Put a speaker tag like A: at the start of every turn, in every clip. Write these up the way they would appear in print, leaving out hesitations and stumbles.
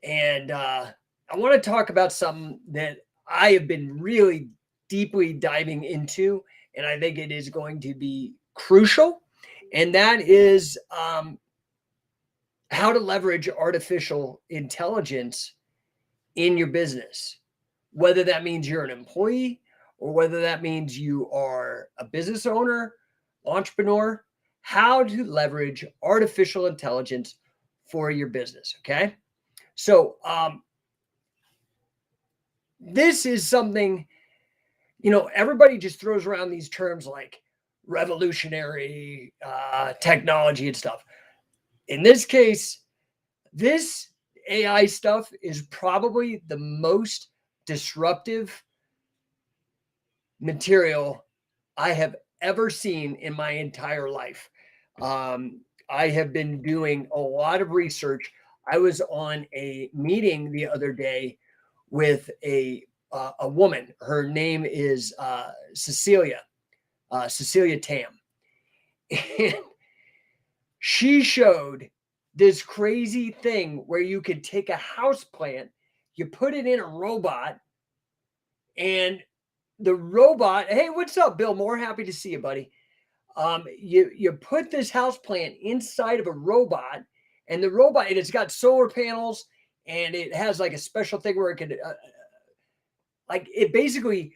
A: And I want to talk about something that I have been really deeply diving into, and I think it is going to be crucial. And that is how to leverage artificial intelligence in your business, whether that means you're an employee or whether that means you are a business owner, entrepreneur, how to leverage artificial intelligence for your business. Okay. So, this is something, everybody just throws around these terms like revolutionary technology and stuff. In this case, this AI stuff is probably the most disruptive material I have ever seen in my entire life. I have been doing a lot of research. I was on a meeting the other day with a woman. Her name is Cecilia Tam, and she showed this crazy thing where you could take a house plant, you put it in a robot, and the robot. Hey, what's up, Bill Moore? Happy to see you, buddy. You put this house plant inside of a robot, and the robot, and it's got solar panels, and it has like a special thing where it can, like, it basically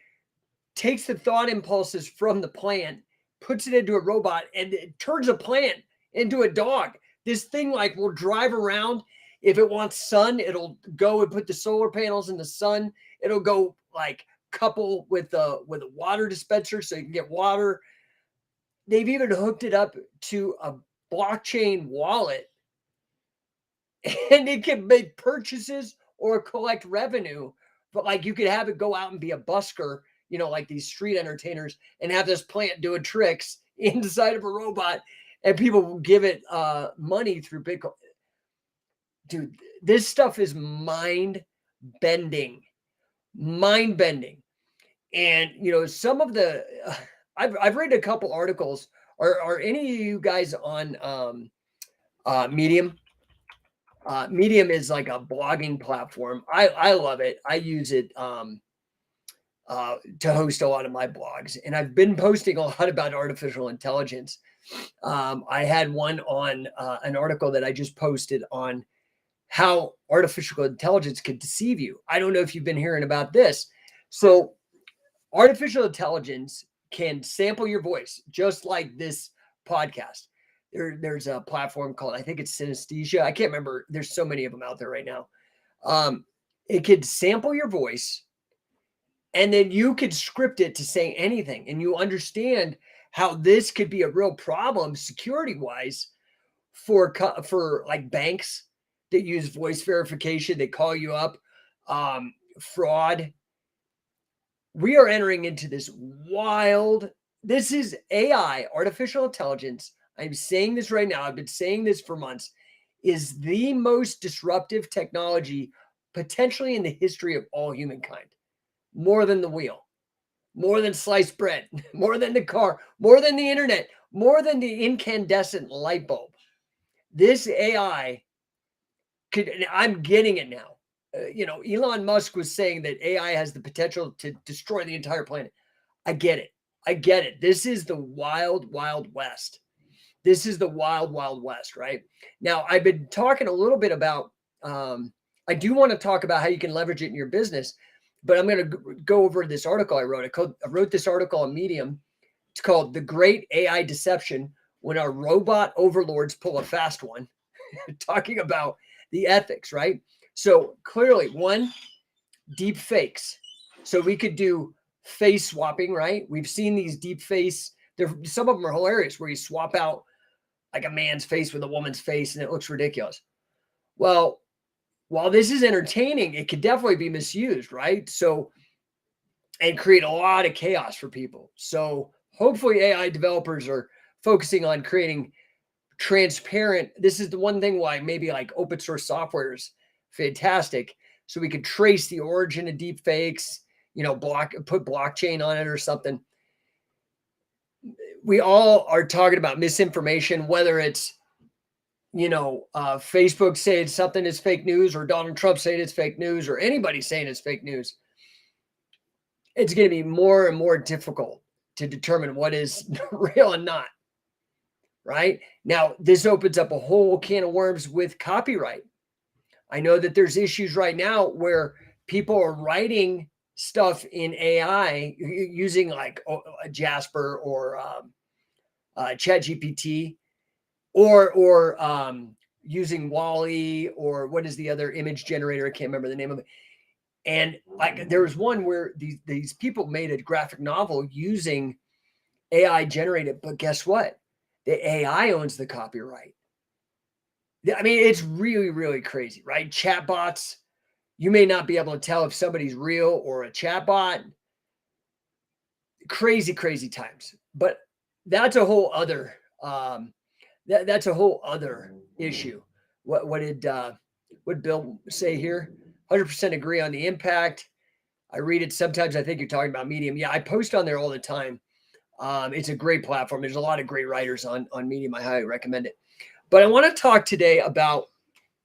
A: takes the thought impulses from the plant, puts it into a robot, and it turns a plant into a dog. This thing like will drive around. If it wants sun, it'll go and put the solar panels in the sun. It'll go like couple with a water dispenser so you can get water. They've even hooked it up to a blockchain wallet, and it can make purchases or collect revenue. But like you could have it go out and be a busker, like these street entertainers, and have this plant doing tricks inside of a robot, and people will give it money through Bitcoin. Dude, this stuff is mind bending. And some of the I've read a couple articles. Are any of you guys on Medium? Medium is like a blogging platform. I love it. I use it to host a lot of my blogs, and I've been posting a lot about artificial intelligence. I had one on an article that I just posted on how artificial intelligence could deceive you. I don't know if you've been hearing about this. So artificial intelligence can sample your voice, just like this podcast. There's a platform called, I think it's Synesthesia. I can't remember. There's so many of them out there right now. It could sample your voice, and then you could script it to say anything. And you understand how this could be a real problem security-wise for like banks that use voice verification. They call you up, fraud. We are entering into this wild. This is AI, artificial intelligence. I'm saying this right now. I've been saying this for months. Is the most disruptive technology potentially in the history of all humankind. More than the wheel, more than sliced bread, more than the car, more than the internet, more than the incandescent light bulb. This AI could, and I'm getting it now. Elon Musk was saying that AI has the potential to destroy the entire planet. I get it. This is the wild, wild west. This is the wild, wild west, right? Now, I've been talking a little bit about, I do want to talk about how you can leverage it in your business, but I'm going to go over this article I wrote. I wrote this article on Medium. It's called The Great AI Deception When Our Robot Overlords Pull a Fast One, talking about the ethics, right? So clearly, one, deep fakes. So we could do face swapping, right? We've seen these deep face. Some of them are hilarious where you swap out like a man's face with a woman's face and it looks ridiculous. Well, while this is entertaining, it could definitely be misused, right? So, and create a lot of chaos for people. So hopefully AI developers are focusing on creating transparent. This is the one thing why maybe like open source software is fantastic. So we could trace the origin of deep fakes, put blockchain on it or something. We all are talking about misinformation, whether it's, Facebook saying something is fake news, or Donald Trump saying it's fake news, or anybody saying it's fake news, it's going to be more and more difficult to determine what is real and not. Right now, this opens up a whole can of worms with copyright. I know that there's issues right now where people are writing stuff in AI using like a Jasper or ChatGPT, or using Wally, or what is the other image generator? I can't remember the name of it. And like there was one where these people made a graphic novel using AI generated, but guess what? The AI owns the copyright. I mean, it's really, really crazy, right? Chatbots, you may not be able to tell if somebody's real or a chatbot. Crazy, crazy times. But that's a whole other that's a whole other issue. What did Bill say here? 100% agree on the impact. I read it sometimes. I think you're talking about Medium. Yeah, I post on there all the time. It's a great platform. There's a lot of great writers on Medium. I highly recommend it. But I want to talk today about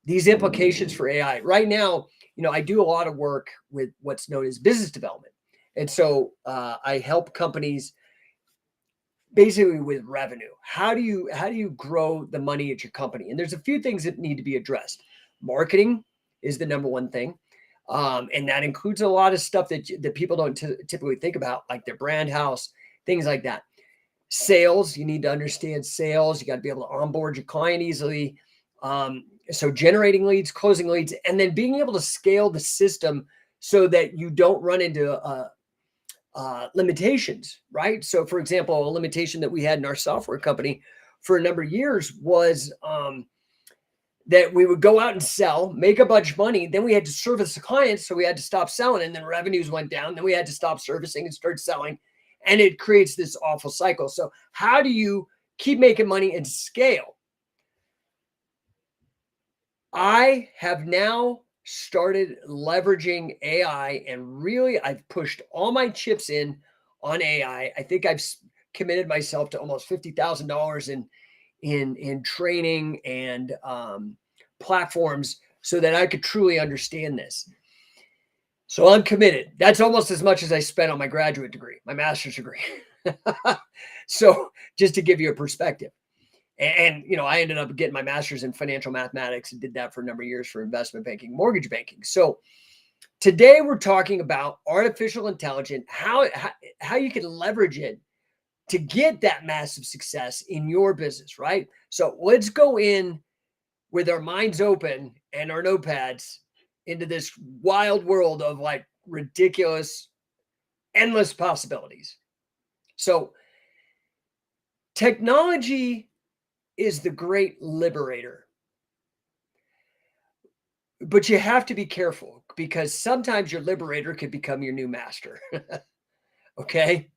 A: these implications for AI. Right now, I do a lot of work with what's known as business development. And so I help companies basically with revenue. How do you grow the money at your company? And there's a few things that need to be addressed. Marketing is the number one thing. And that includes a lot of stuff that people don't typically think about, like their brand house, things like that. Sales, you need to understand sales. You got to be able to onboard your client easily. So generating leads, closing leads, and then being able to scale the system so that you don't run into limitations, right? So for example, a limitation that we had in our software company for a number of years was that we would go out and sell, make a bunch of money. Then we had to service the clients. So we had to stop selling, and then revenues went down. Then we had to stop servicing and start selling. And it creates this awful cycle. So how do you keep making money and scale? I have now started leveraging AI, and really I've pushed all my chips in on AI. I think I've committed myself to almost $50,000 in training and platforms so that I could truly understand this. So I'm committed. That's almost as much as I spent on my graduate degree, my master's degree. So just to give you a perspective. And I ended up getting my master's in financial mathematics and did that for a number of years for investment banking, mortgage banking. So today we're talking about artificial intelligence, how you can leverage it to get that massive success in your business, right? So let's go in with our minds open and our notepads into this wild world of like ridiculous, endless possibilities. So technology is the great liberator, but you have to be careful because sometimes your liberator could become your new master. Okay.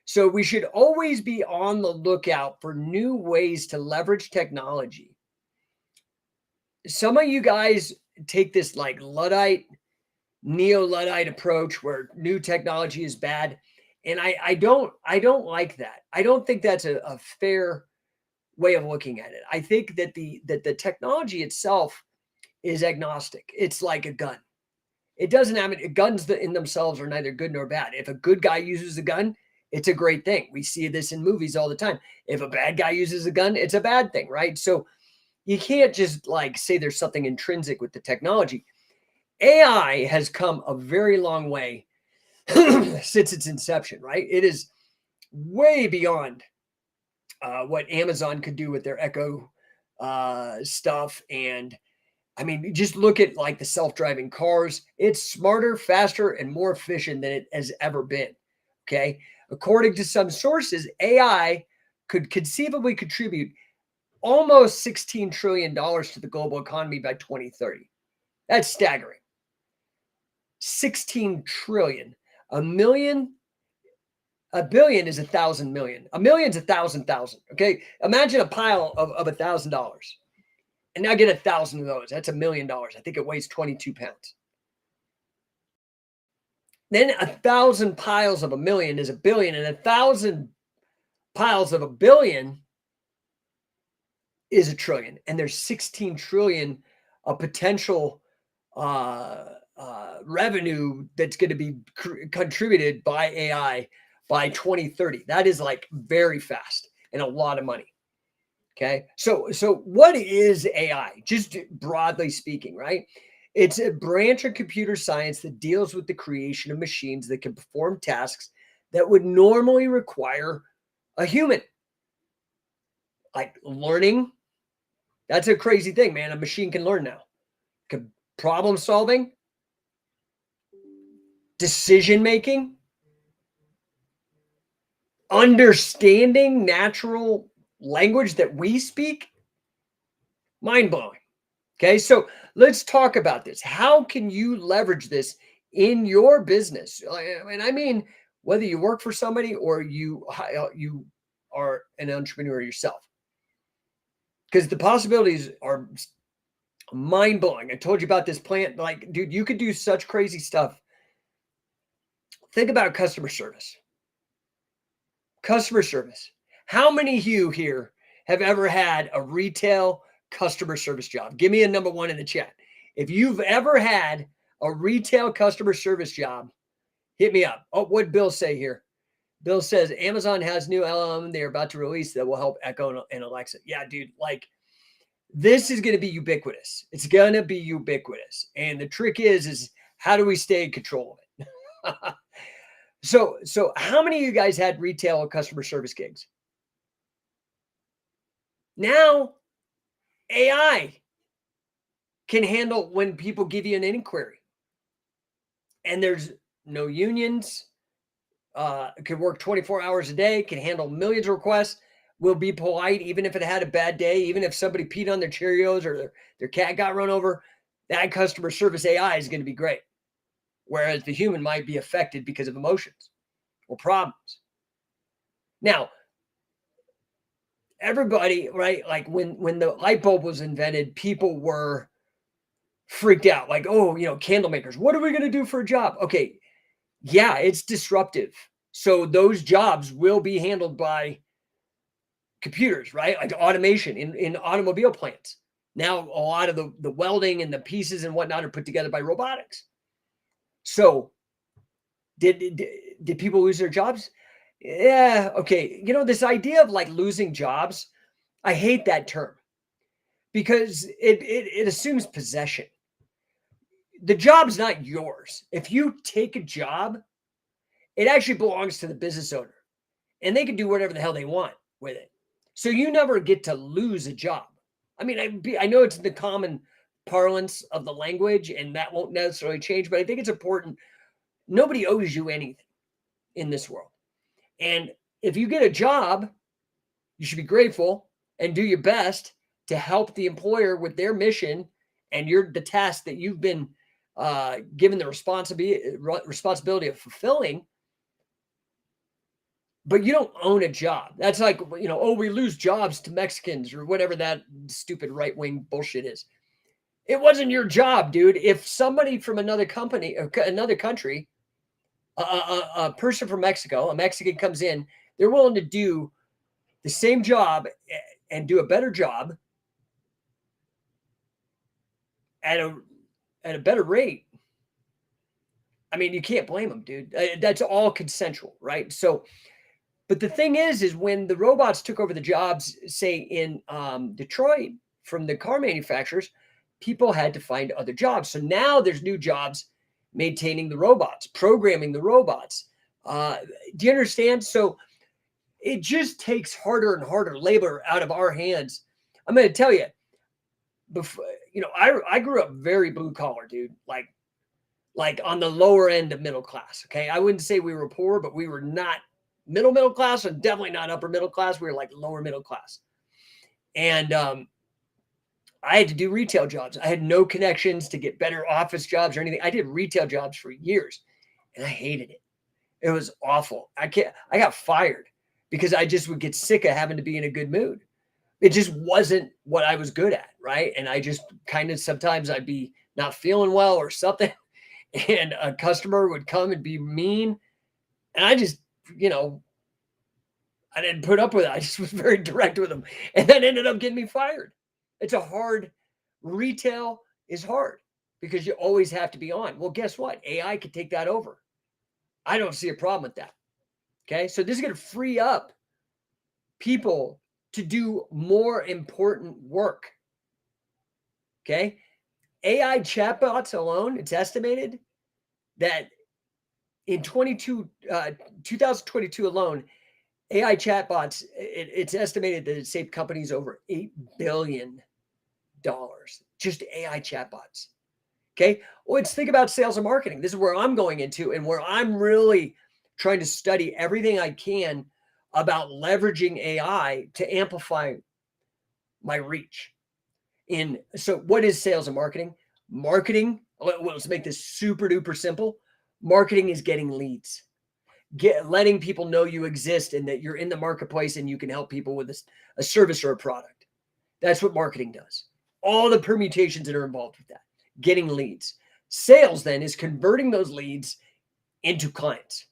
A: So we should always be on the lookout for new ways to leverage technology. Some of you guys take this like Luddite, neo-Luddite approach where new technology is bad. And I don't like that. I don't think that's a fair way of looking at it. I think that the technology itself is agnostic. It's like a gun. It doesn't have it. Guns in themselves are neither good nor bad. If a good guy uses a gun, it's a great thing. We see this in movies all the time. If a bad guy uses a gun, it's a bad thing, right? So you can't just like say there's something intrinsic with the technology. AI has come a very long way since its inception, right? It is way beyond what Amazon could do with their Echo stuff. And I mean, just look at like the self-driving cars. It's smarter, faster, and more efficient than it has ever been. Okay. According to some sources, AI could conceivably contribute almost $16 trillion to the global economy by 2030. That's staggering. 16 trillion. A billion is 1,000 million. A million's 1,000 thousand. Okay. Imagine a pile of $1,000. And now get 1,000 of those. That's $1 million. I think it weighs 22 pounds. Then 1,000 piles of a million is a billion, and 1,000 piles of a billion is $1 trillion, and there's 16 trillion of potential revenue that's going to be contributed by AI by 2030. That is like very fast and a lot of money. Okay. So what is AI? Just broadly speaking, right? It's a branch of computer science that deals with the creation of machines that can perform tasks that would normally require a human. Like learning. That's a crazy thing, man. A machine can learn now. Problem solving, decision making, understanding natural language that we speak. Mind blowing. Okay, so let's talk about this. How can you leverage this in your business? And I mean, whether you work for somebody or you are an entrepreneur yourself, because the possibilities are mind blowing. I told you about this plant. Like, dude, you could do such crazy stuff. Think about customer service. Customer service. How many of you here have ever had a retail customer service job? Give me a number 1 in the chat. If you've ever had a retail customer service job, hit me up. Oh, what'd Bill say here? Bill says Amazon has new LLM they're about to release that will help Echo and Alexa. Yeah, dude, like this is going to be ubiquitous. It's going to be ubiquitous. And the trick is how do we stay in control of it? So how many of you guys had retail or customer service gigs? Now, AI can handle when people give you an inquiry. And there's no unions. Could work 24 hours a day, can handle millions of requests, will be polite even if it had a bad day, even if somebody peed on their Cheerios or their cat got run over. That customer service AI is going to be great. Whereas the human might be affected because of emotions or problems. Now, everybody, right? Like when the light bulb was invented, people were freaked out. Like, oh, candle makers, what are we going to do for a job? Okay. Yeah, it's disruptive. So those jobs will be handled by computers, right? Like automation in automobile plants. Now, a lot of the welding and the pieces and whatnot are put together by robotics. So did people lose their jobs? Yeah. Okay. This idea of like losing jobs, I hate that term because it assumes possession. The job's not yours. If you take a job, it actually belongs to the business owner and they can do whatever the hell they want with it. So you never get to lose a job. I mean, I know it's the common parlance of the language and that won't necessarily change, but I think it's important. Nobody owes you anything in this world. And if you get a job, you should be grateful and do your best to help the employer with their mission and the task that you've been given the responsibility of fulfilling. But you don't own a job. That's like, we lose jobs to Mexicans or whatever that stupid right-wing bullshit is. It wasn't your job, dude. If somebody from another country, a person from Mexico, a Mexican comes in, they're willing to do the same job and do a better job at a better rate. I mean, you can't blame them, dude. That's all consensual, right? So, but the thing is when the robots took over the jobs, say in Detroit from the car manufacturers, people had to find other jobs. So now there's new jobs maintaining the robots, programming the robots. Do you understand? So it just takes harder and harder labor out of our hands. I'm going to tell you, before, I grew up very blue collar, dude, like on the lower end of middle class. Okay. I wouldn't say we were poor, but we were not middle class and definitely not upper middle class. We were like lower middle class. And I had to do retail jobs. I had no connections to get better office jobs or anything. I did retail jobs for years and I hated it. It was awful. I got fired because I just would get sick of having to be in a good mood. It just wasn't what I was good at, right? And I just kind of sometimes I'd be not feeling well or something, and a customer would come and be mean, and I just, I didn't put up with it. I just was very direct with them. And that ended up getting me fired. Retail is hard because you always have to be on. Well, guess what? AI could take that over. I don't see a problem with that. Okay. So this is going to free up people to do more important work. Okay. AI chatbots alone, it's estimated that in 2022 alone, AI chatbots, it's estimated that it saved companies over $8 billion. Just AI chatbots. Okay. Well, let's think about sales and marketing. This is where I'm going into and where I'm really trying to study everything I can about leveraging AI to amplify my reach. So what is sales and marketing? Marketing, let's make this super duper simple. Marketing is getting leads, letting people know you exist and that you're in the marketplace and you can help people with a service or a product. That's what marketing does. All the permutations that are involved with that, getting leads. Sales then is converting those leads into clients.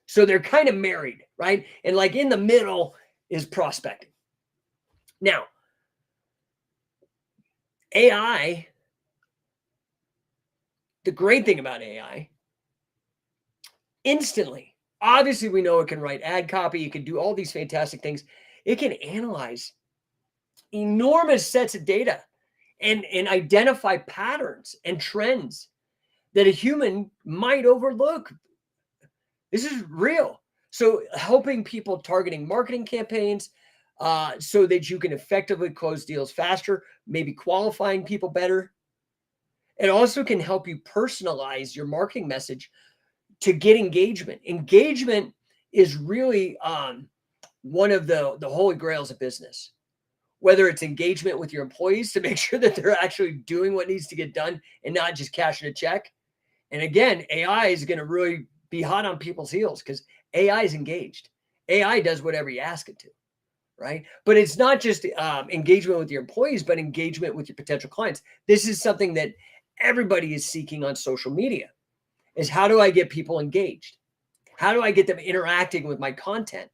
A: So they're kind of married, right? And like in the middle is prospecting. Now, AI, the great thing about AI, instantly, obviously we know it can write ad copy, it can do all these fantastic things. It can analyze enormous sets of data and identify patterns and trends that a human might overlook. This is real. So helping people targeting marketing campaigns so that you can effectively close deals faster, maybe qualifying people better. It also can help you personalize your marketing message to get engagement. Engagement is really one of the holy grails of business. Whether it's engagement with your employees to make sure that they're actually doing what needs to get done and not just cashing a check. And again, AI is going to really be hot on people's heels because AI is engaged. AI does whatever you ask it to, right? But it's not just engagement with your employees, but engagement with your potential clients. This is something that everybody is seeking on social media, is how do I get people engaged? How do I get them interacting with my content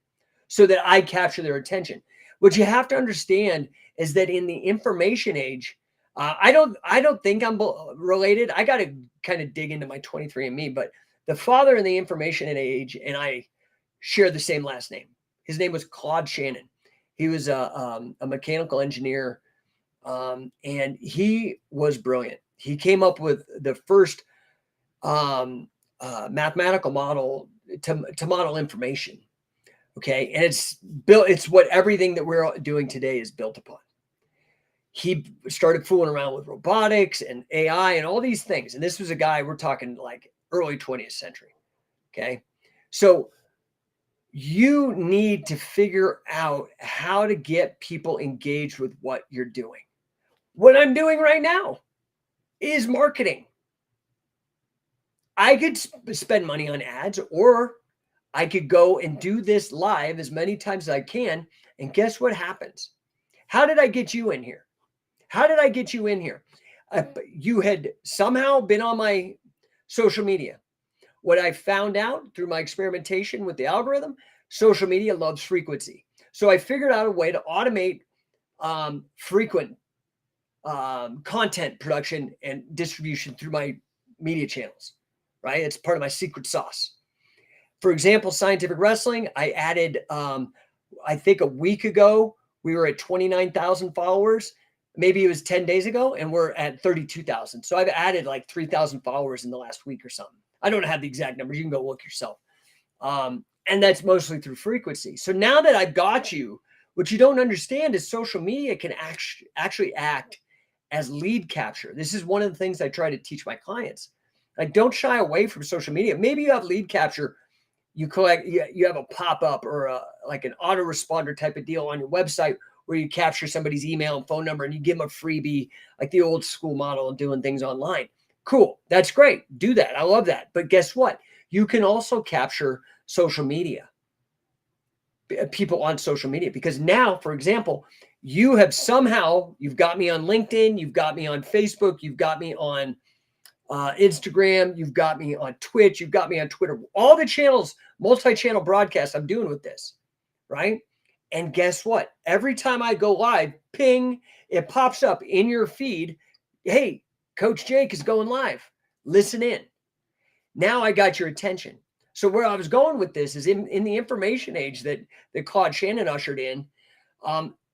A: so that I capture their attention? What you have to understand is that in the information age, I don't think I'm related. I got to kind of dig into my 23andMe, but the father in the information age and I share the same last name. His name was Claude Shannon. He was a mechanical engineer, and he was brilliant. He came up with the first mathematical model to model information. Okay. And it's what everything that we're doing today is built upon. He started fooling around with robotics and AI and all these things. And this was a guy, we're talking like early 20th century. Okay. So you need to figure out how to get people engaged with what you're doing. What I'm doing right now is marketing. I could spend money on ads, or I could go and do this live as many times as I can. And guess what happens? How did I get you in here? How did I get you in here? You had somehow been on my social media. What I found out through my experimentation with the algorithm, social media loves frequency. So I figured out a way to automate frequent content production and distribution through my media channels, right? It's part of my secret sauce. For example, Scientific Wrestling, I added, I think a week ago, we were at 29,000 followers. Maybe it was 10 days ago, and we're at 32,000. So I've added like 3,000 followers in the last week or something. I don't have the exact numbers. You can go look yourself. And that's mostly through frequency. So now that I've got you, what you don't understand is social media can actually act as lead capture. This is one of the things I try to teach my clients. Like, don't shy away from social media. Maybe you have lead capture. You have a pop-up or like an autoresponder type of deal on your website where you capture somebody's email and phone number and you give them a freebie, like the old school model of doing things online. Cool. That's great. Do that. I love that. But guess what? You can also capture social media, people on social media, because now, for example, you've got me on LinkedIn, you've got me on Facebook, you've got me on Instagram, you've got me on Twitch, you've got me on Twitter, all the channels, multi-channel broadcasts I'm doing with this, right? And guess what? Every time I go live, ping, it pops up in your feed. Hey, Coach Jake is going live. Listen in. Now I got your attention. So where I was going with this is in the information age that Claude Shannon ushered in,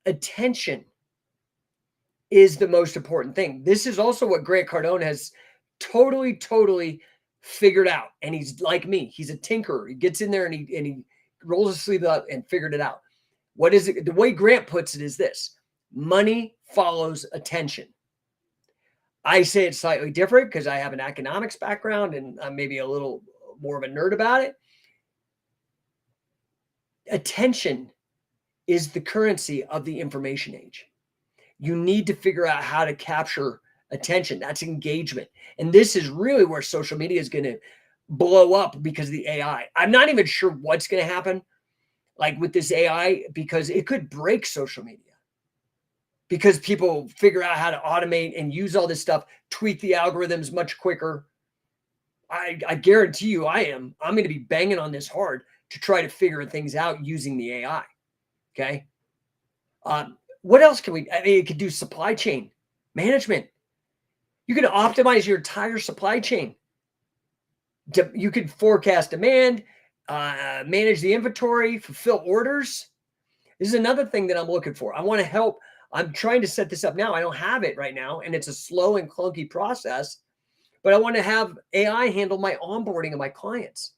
A: attention is the most important thing. This is also what Grant Cardone has totally figured out. And he's like me. He's a tinkerer. He gets in there and he rolls his sleeve up and figured it out. What is it? The way Grant puts it is this: money follows attention. I say it's slightly different because I have an economics background and I'm maybe a little more of a nerd about it. Attention is the currency of the information age. You need to figure out how to capture attention. That's engagement. And this is really where social media is going to blow up because of the AI. I'm not even sure what's going to happen like with this AI, because it could break social media. Because people figure out how to automate and use all this stuff, tweak the algorithms much quicker. I guarantee you I'm going to be banging on this hard to try to figure things out using the AI. Okay. What else can we, I mean, it could do supply chain management. You can optimize your entire supply chain. You could forecast demand, manage the inventory, fulfill orders. This is another thing that I'm looking for. I want to help. I'm trying to set this up now. I don't have it right now, and it's a slow and clunky process, but I want to have AI handle my onboarding of my clients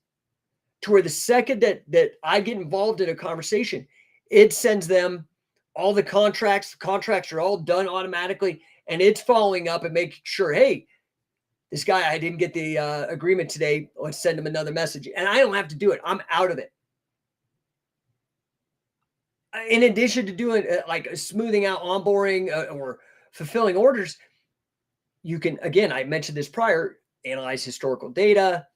A: to where the second that I get involved in a conversation, it sends them all the contracts. The contracts are all done automatically, and it's following up and making sure, hey, this guy, I didn't get the agreement today. Let's send him another message. And I don't have to do it. I'm out of it. In addition to doing like smoothing out onboarding or fulfilling orders, you can, again, I mentioned this prior, analyze historical data,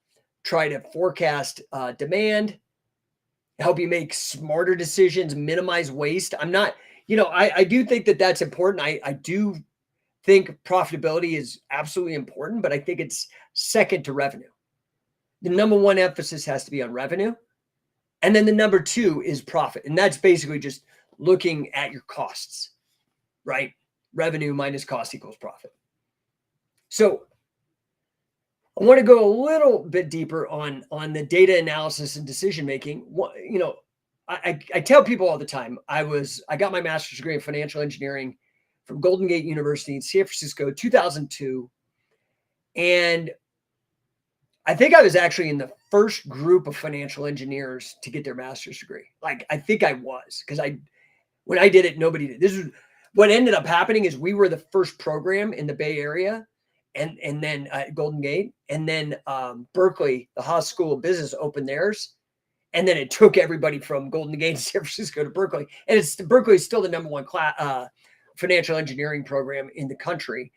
A: try to forecast demand, help you make smarter decisions, minimize waste. I'm not, I do think that that's important. I do think profitability is absolutely important, but I think it's second to revenue. The number one emphasis has to be on revenue. And then the number two is profit. And that's basically just looking at your costs, right? Revenue minus cost equals profit. So I want to go a little bit deeper on the data analysis and decision-making. I tell people all the time, I got my master's degree in financial engineering from Golden Gate University in San Francisco, 2002. And I think I was actually in the first group of financial engineers to get their master's degree. Like, I think I was, because when I did it, nobody did. This is what ended up happening is we were the first program in the Bay Area, and then Golden Gate, and then Berkeley, the Haas School of Business, opened theirs, and then it took everybody from Golden Gate to San Francisco to Berkeley, and Berkeley is still the number one financial engineering program in the country.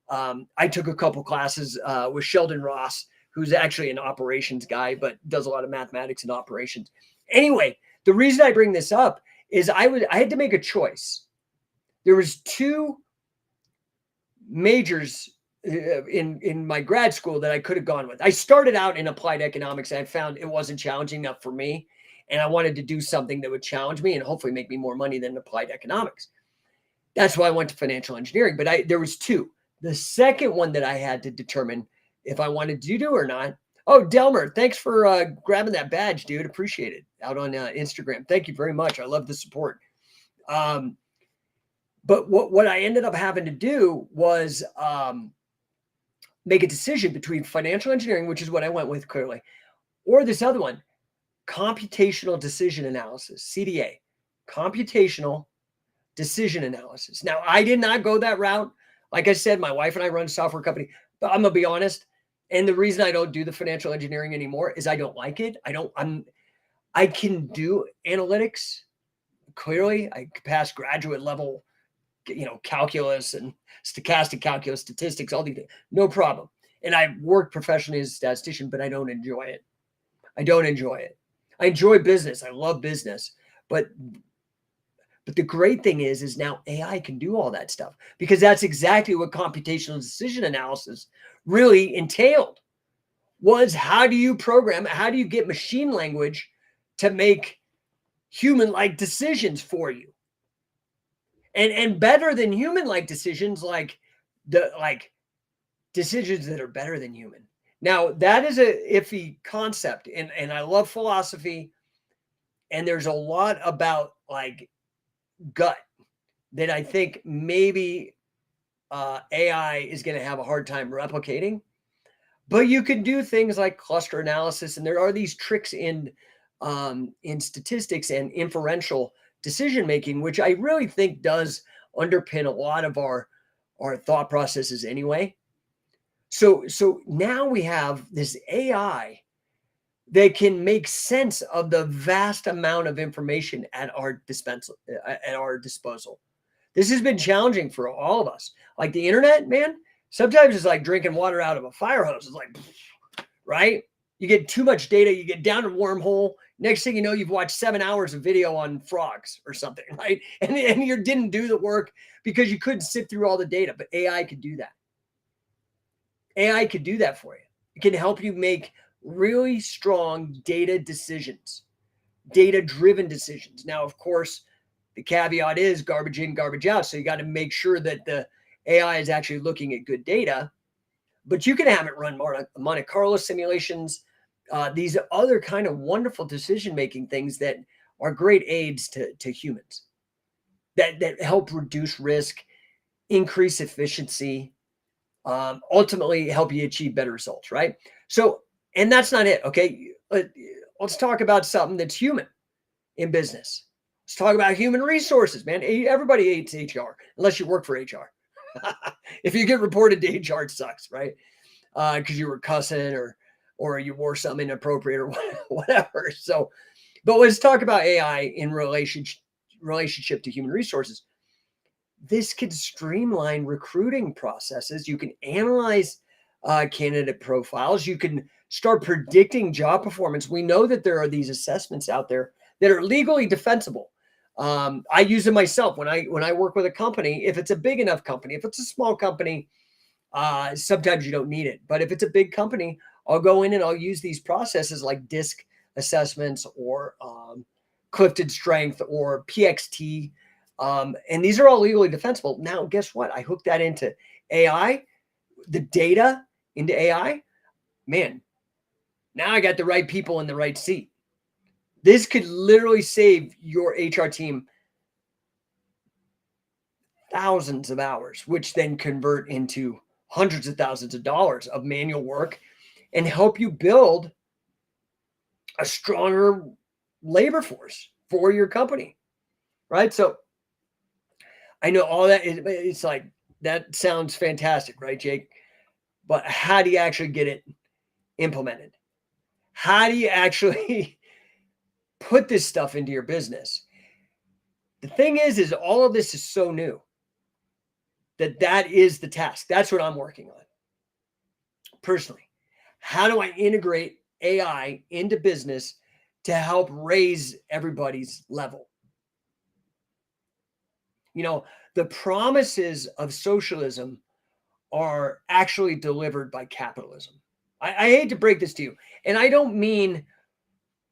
A: I took a couple classes with Sheldon Ross, who's actually an operations guy, but does a lot of mathematics and operations. Anyway, the reason I bring this up is I had to make a choice. There was two majors in my grad school that I could have gone with. I started out in applied economics, and I found it wasn't challenging enough for me. And I wanted to do something that would challenge me and hopefully make me more money than applied economics. That's why I went to financial engineering. But there was two. The second one that I had to determine if I wanted to do or not. Oh, Delmer, thanks for grabbing that badge, dude. Appreciate it. Out on Instagram. Thank you very much. I love the support. But what I ended up having to do was make a decision between financial engineering, which is what I went with clearly, or this other one, computational decision analysis, CDA, computational decision analysis. Now, I did not go that route. Like I said, my wife and I run a software company, but I'm going to be honest. And the reason I don't do the financial engineering anymore is I don't like it. I can do analytics. Clearly, I pass graduate level, calculus and stochastic calculus, statistics, all these things, no problem. And I worked professionally as a statistician, but I don't enjoy it. I enjoy business. I love business, but the great thing is now AI can do all that stuff, because that's exactly what computational decision analysis really entailed. Was how do you program, how do you get machine language to make human-like decisions for you. And better than human-like decisions, like decisions that are better than human. Now, that is a iffy concept, and I love philosophy, and there's a lot about like gut that I think maybe AI is going to have a hard time replicating. But you can do things like cluster analysis, and there are these tricks in statistics and inferential decision making, which I really think does underpin a lot of our thought processes anyway. So now we have this AI that can make sense of the vast amount of information at our disposal. This has been challenging for all of us. Like the internet, man, sometimes it's like drinking water out of a fire hose. It's like, right? You get too much data, you get down a wormhole. Next thing you know, you've watched 7 hours of video on frogs or something, right? And you didn't do the work because you couldn't sit through all the data, but AI could do that. AI could do that for you. It can help you make really strong data decisions, data-driven decisions. Now, of course, the caveat is garbage in, garbage out. So you got to make sure that the AI is actually looking at good data, but you can have it run Monte Carlo simulations, these other kind of wonderful decision-making things that are great aids to humans that help reduce risk, increase efficiency, ultimately help you achieve better results, right? So, and that's not it, okay? Let's talk about something that's human in business. Let's talk about human resources, man. Everybody hates HR unless you work for HR. If you get reported to HR, it sucks, right? Because you were cussing or you wore something inappropriate or whatever. So, but let's talk about AI in relationship to human resources. This could streamline recruiting processes. You can analyze candidate profiles. You can start predicting job performance. We know that there are these assessments out there that are legally defensible. I use them myself when I work with a company. If it's a big enough company, if it's a small company, sometimes you don't need it. But if it's a big company, I'll go in and I'll use these processes like DISC assessments or Clifton Strength or PXT. And these are all legally defensible. Now, guess what? I hooked that into AI, the data into AI. Man, now I got the right people in the right seat. This could literally save your HR team thousands of hours, which then convert into hundreds of thousands of dollars of manual work and help you build a stronger labor force for your company, right? So I know all that it's like, that sounds fantastic, right, Jake? But how do you actually get it implemented? How do you actually put this stuff into your business? The thing is all of this is so new that is the task. That's what I'm working on personally. How do I integrate AI into business to help raise everybody's level? You know, the promises of socialism are actually delivered by capitalism. I hate to break this to you, and I don't mean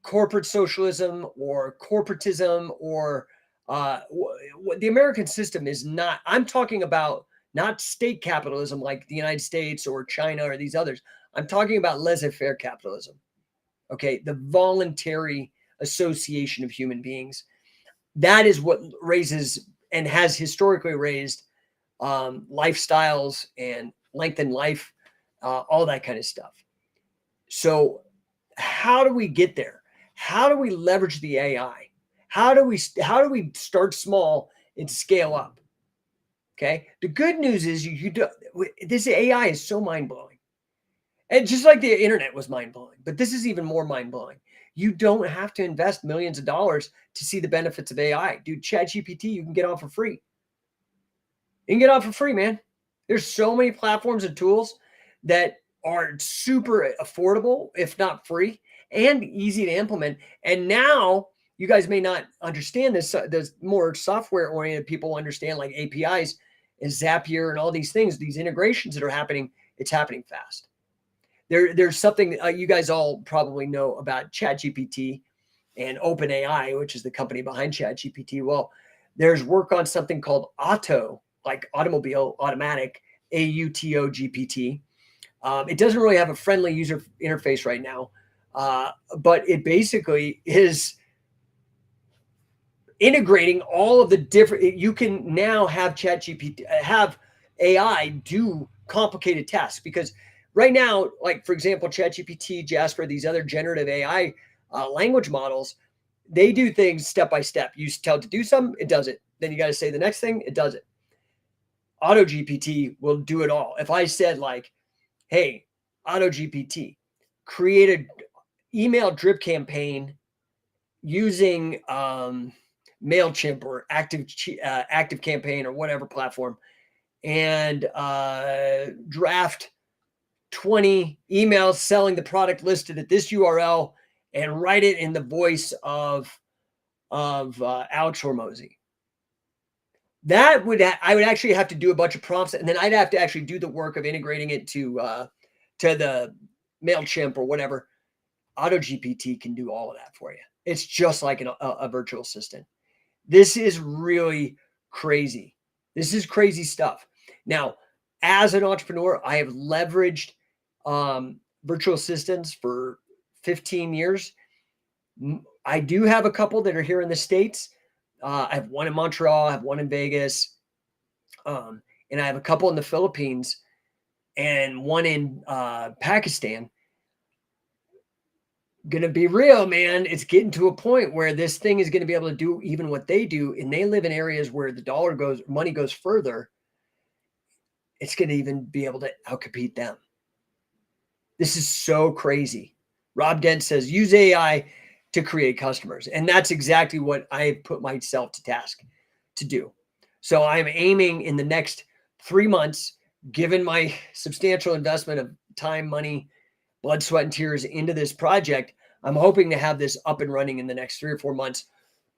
A: corporate socialism or corporatism or the American system is not. I'm talking about not state capitalism like the United States or China or these others. I'm talking about laissez-faire capitalism. Okay, the voluntary association of human beings. That is what raises and has historically raised lifestyles and lengthened life, all that kind of stuff. So how do we get there? How do we leverage the AI? How do we start small and scale up? Okay. The good news is this AI is so mind-blowing. And just like the internet was mind-blowing, but this is even more mind-blowing. You don't have to invest millions of dollars to see the benefits of AI. Dude, ChatGPT, you can get on for free. You can get on for free, man. There's so many platforms and tools that are super affordable, if not free, and easy to implement. And now you guys may not understand this. There's more software-oriented people understand like APIs and Zapier and all these things, these integrations that are happening. It's happening fast. There's something you guys all probably know about ChatGPT and OpenAI, which is the company behind ChatGPT. Well, there's work on something called Auto, like automobile, automatic, AUTO GPT. It doesn't really have a friendly user interface right now, but it basically is integrating all of the different. You can now have ChatGPT, have AI do complicated tasks, because right now, like for example, ChatGPT, Jasper, these other generative AI language models, they do things step by step. You tell it to do something, it does it. Then you got to say the next thing, it does it. Auto GPT will do it all. If I said like, hey, Auto GPT, create an email drip campaign using MailChimp or Active Campaign or whatever platform, and draft 20 emails selling the product listed at this URL, and write it in the voice of Alex Hormozy. That would I would actually have to do a bunch of prompts, and then I'd have to actually do the work of integrating it to the MailChimp or whatever. Auto GPT can do all of that for you. It's just like a virtual assistant. This is really crazy. This is crazy stuff. Now, as an entrepreneur, I have leveraged virtual assistants for 15 years. I do have a couple that are here in the States. I have one in Montreal, I have one in Vegas, and I have a couple in the Philippines and one in Pakistan. Gonna be real, man. It's getting to a point where this thing is going to be able to do even what they do, and they live in areas where the money goes further. It's going to even be able to outcompete them. This is so crazy. Rob Dent says, use AI to create customers. And that's exactly what I put myself to task to do. So I'm aiming in the next 3 months, given my substantial investment of time, money, blood, sweat, and tears into this project, I'm hoping to have this up and running in the next 3 or 4 months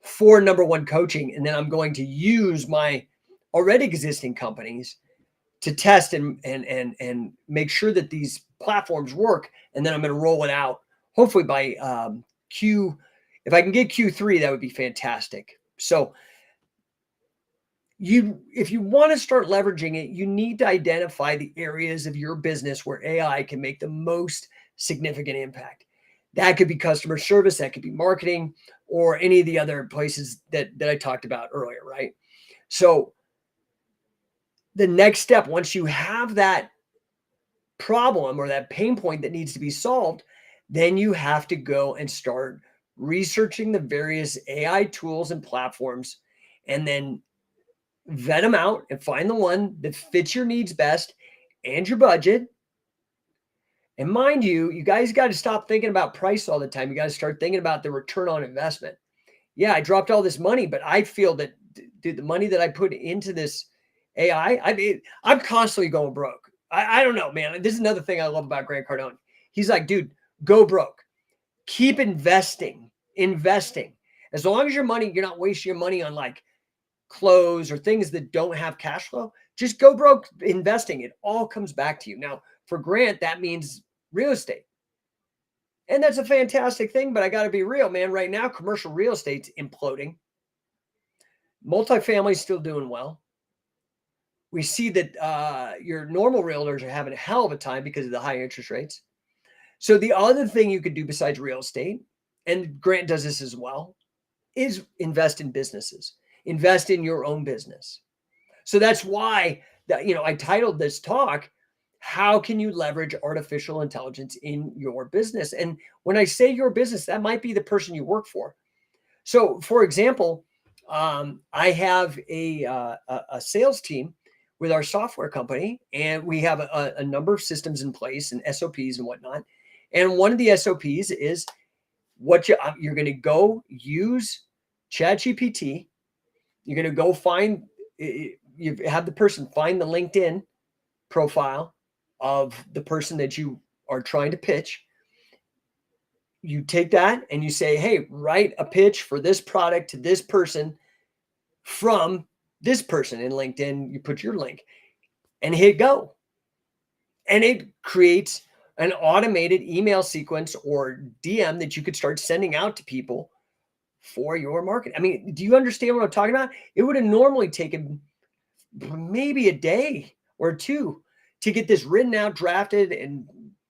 A: for No1 coaching. And then I'm going to use my already existing companies to test and make sure that these platforms work. And then I'm going to roll it out hopefully by if I can get Q3, that would be fantastic. So if you want to start leveraging it, you need to identify the areas of your business where AI can make the most significant impact. That could be customer service, that could be marketing, or any of the other places that I talked about earlier, right? So the next step, once you have that problem or that pain point that needs to be solved, then you have to go and start researching the various AI tools and platforms, and then vet them out and find the one that fits your needs best and your budget. And mind you, you guys got to stop thinking about price all the time. You got to start thinking about the return on investment. Yeah, I dropped all this money, but I feel that, dude, the money that I put into this AI, I'm constantly going broke. I don't know, man. This is another thing I love about Grant Cardone. He's like, dude, go broke. Keep investing. As long as you're not wasting your money on like clothes or things that don't have cash flow, just go broke investing. It all comes back to you. Now, for Grant, that means real estate. And that's a fantastic thing, but I got to be real, man. Right now, commercial real estate's imploding. Multifamily is still doing well. We see that your normal realtors are having a hell of a time because of the high interest rates. So the other thing you could do besides real estate, and Grant does this as well, is invest in businesses. Invest in your own business. So that's why I titled this talk, how can you leverage artificial intelligence in your business? And when I say your business, that might be the person you work for. So for example, I have a sales team with our software company, and we have a number of systems in place and SOPs and whatnot. And one of the SOPs is you're going to go use ChatGPT. You're going to go you have the person find the LinkedIn profile of the person that you are trying to pitch. You take that and you say, hey, write a pitch for this product to this person from this person in LinkedIn. You put your link and hit go. And it creates an automated email sequence or DM that you could start sending out to people for your market. I mean, do you understand what I'm talking about? It would have normally taken maybe a day or two to get this written out, drafted, and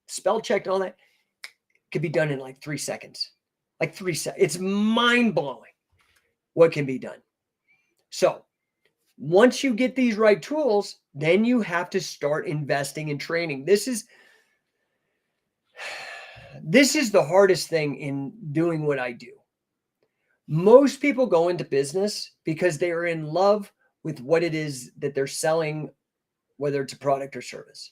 A: spell checked and all that. It could be done in like 3 seconds. Like 3 seconds. It's mind-blowing what can be done. So once you get these right tools, then you have to start investing in training. This is the hardest thing in doing what I do. Most people go into business because they are in love with what it is that they're selling, whether it's a product or service.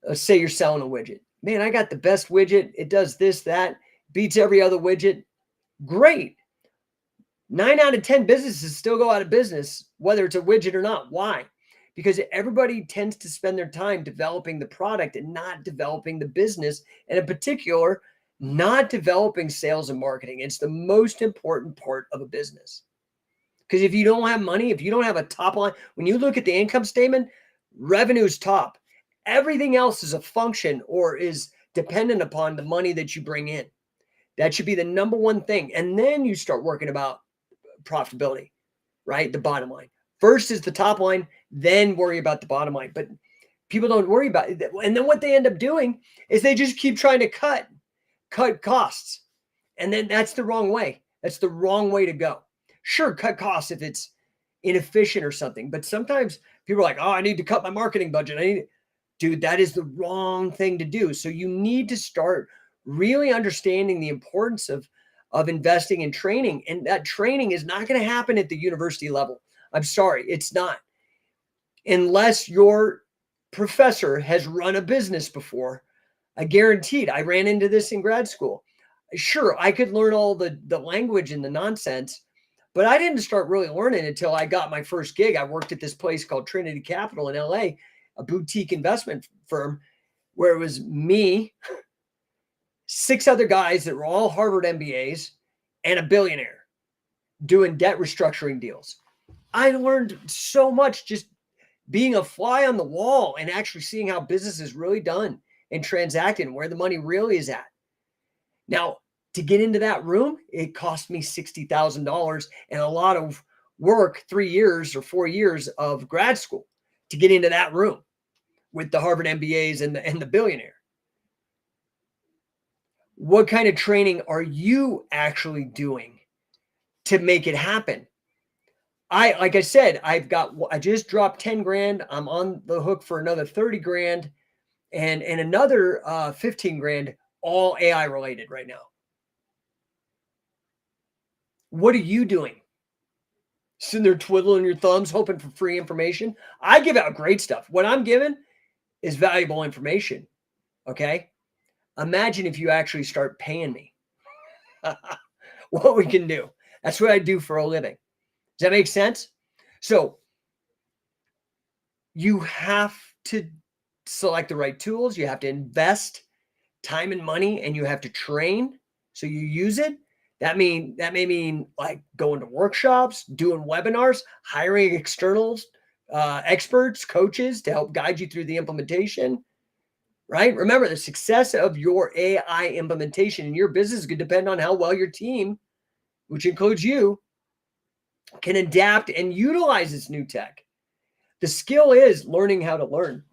A: Let's say you're selling a widget. Man, I got the best widget. It does this, that, beats every other widget. Great. 9 out of 10 businesses still go out of business, whether it's a widget or not. Why? Because everybody tends to spend their time developing the product and not developing the business, and in particular, not developing sales and marketing. It's the most important part of a business. Because if you don't have money, if you don't have a top line, when you look at the income statement, revenue is top. Everything else is a function or is dependent upon the money that you bring in. That should be the number one thing. And then you start working about profitability, right? The bottom line. First is the top line, then worry about the bottom line. But people don't worry about it. And then what they end up doing is they just keep trying to cut costs. And then that's the wrong way. That's the wrong way to go. Sure, cut costs if it's inefficient or something. But sometimes people are like, oh, I need to cut my marketing budget. Dude, that is the wrong thing to do. So you need to start really understanding the importance of investing in training. And that training is not going to happen at the university level. I'm sorry, it's not. Unless your professor has run a business before. I guaranteed. I ran into this in grad school. Sure, I could learn all the language and the nonsense, but I didn't start really learning until I got my first gig. I worked at this place called Trinity Capital in LA, a boutique investment firm, where it was me, 6 other guys that were all Harvard MBAs, and a billionaire doing debt restructuring deals. I learned so much just being a fly on the wall and actually seeing how business is really done and transacting, where the money really is at. Now, to get into that room, it cost me $60,000 and a lot of work, 3 years or 4 years of grad school to get into that room with the Harvard MBAs and the billionaire. What kind of training are you actually doing to make it happen? Like I said, I just dropped 10 grand. I'm on the hook for another 30 grand and another 15 grand, all AI related right now. What are you doing? Sitting there twiddling your thumbs, hoping for free information. I give out great stuff. What I'm giving is valuable information. Okay. Imagine if you actually start paying me. What we can do. That's what I do for a living. Does that make sense? So you have to select the right tools. You have to invest time and money, and you have to train so you use it. That may mean like going to workshops, doing webinars, hiring externals, experts, coaches to help guide you through the implementation. Right? Remember, the success of your AI implementation in your business could depend on how well your team, which includes you, can adapt and utilize this new tech. The skill is learning how to learn.